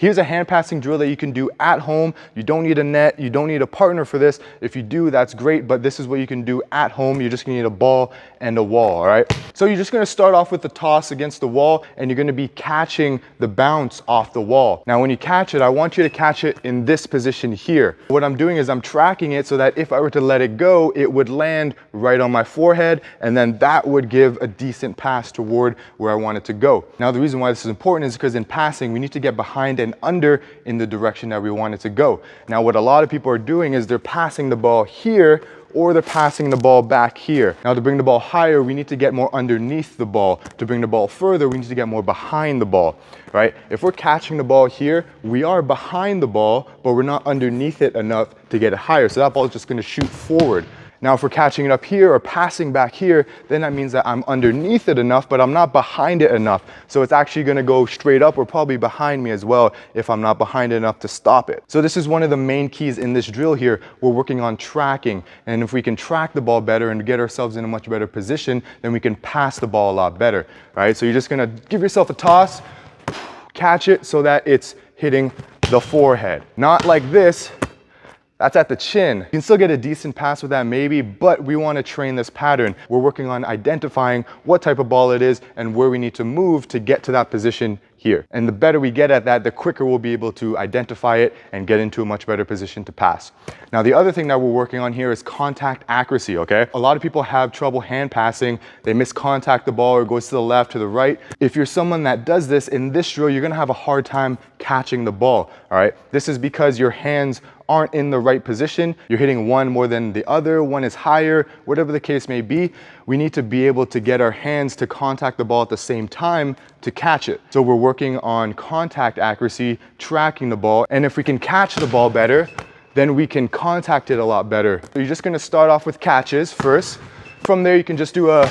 Here's a hand passing drill that you can do at home. You don't need a net, you don't need a partner for this. If you do, that's great, but this is what you can do at home. You're just gonna need a ball and a wall, all right? So you're just gonna start off with the toss against the wall, and you're gonna be catching the bounce off the wall. Now, when you catch it, I want you to catch it in this position here. What I'm doing is I'm tracking it so that if I were to let it go, it would land right on my forehead, and then that would give a decent pass toward where I want it to go. Now, the reason why this is important is because in passing, we need to get behind and under in the direction that we want it to go. Now, what a lot of people are doing is they're passing the ball here, or they're passing the ball back here. Now, to bring the ball higher, we need to get more underneath the ball. To bring the ball further, we need to get more behind the ball, right? If we're catching the ball here, we are behind the ball, but we're not underneath it enough to get it higher. So that ball is just gonna shoot forward. Now, if we're catching it up here or passing back here, then that means that I'm underneath it enough, but I'm not behind it enough. So it's actually gonna go straight up or probably behind me as well if I'm not behind it enough to stop it. So this is one of the main keys in this drill here. We're working on tracking. And if we can track the ball better and get ourselves in a much better position, then we can pass the ball a lot better, right? So you're just gonna give yourself a toss, catch it so that it's hitting the forehead. Not like this. That's at the chin. You can still get a decent pass with that maybe, but we want to train this pattern. We're working on identifying what type of ball it is and where we need to move to get to that position here. And the better we get at that, the quicker we'll be able to identify it and get into a much better position to pass. Now, the other thing that we're working on here is contact accuracy, okay? A lot of people have trouble hand passing. They miscontact the ball or it goes to the left, to the right. If you're someone that does this, in this drill, you're gonna have a hard time catching the ball, all right? This is because your hands aren't in the right position. You're hitting one more than the other, one is higher, whatever the case may be. We need to be able to get our hands to contact the ball at the same time to catch it. So we're working on contact accuracy, tracking the ball, and if we can catch the ball better, then we can contact it a lot better. So you're just gonna start off with catches first. From there, you can just do a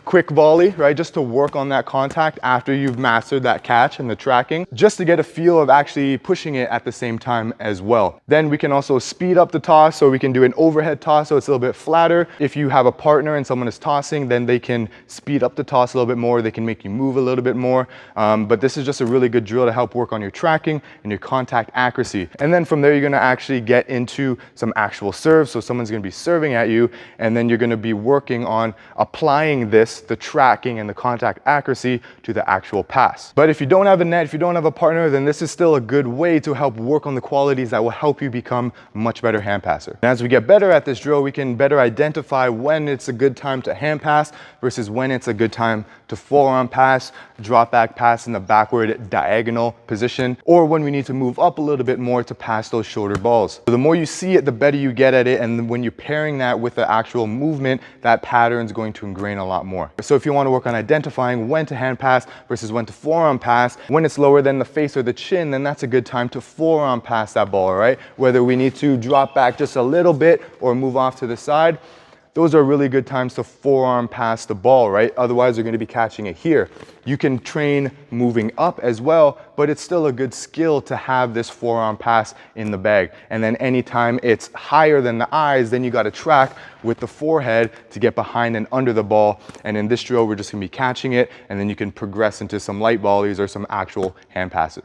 quick volley, right? Just to work on that contact after you've mastered that catch and the tracking, just to get a feel of actually pushing it at the same time as well. Then we can also speed up the toss, so we can do an overhead toss so it's a little bit flatter. If you have a partner and someone is tossing, then they can speed up the toss a little bit more. They can make you move a little bit more. But this is just a really good drill to help work on your tracking and your contact accuracy. And then from there, you're gonna actually get into some actual serves. So someone's gonna be serving at you, and then you're gonna be working on applying this, the tracking and the contact accuracy, to the actual pass. But if you don't have a net, if you don't have a partner, then this is still a good way to help work on the qualities that will help you become a much better hand passer. And as we get better at this drill, we can better identify when it's a good time to hand pass versus when it's a good time to forearm pass, drop back pass in the backward diagonal position, or when we need to move up a little bit more to pass those shorter balls. So the more you see it, the better you get at it, and when you're pairing that with the actual movement, that pattern is going to ingrain a lot more. So if you want to work on identifying when to hand pass versus when to forearm pass, when it's lower than the face or the chin, then that's a good time to forearm pass that ball, right? Whether we need to drop back just a little bit or move off to the side, those are really good times to forearm pass the ball, right? Otherwise, you're going to be catching it here. You can train moving up as well, but it's still a good skill to have this forearm pass in the bag. And then anytime it's higher than the eyes, then you got to track with the forehead to get behind and under the ball. And in this drill, we're just going to be catching it, and then you can progress into some light volleys or some actual hand passes.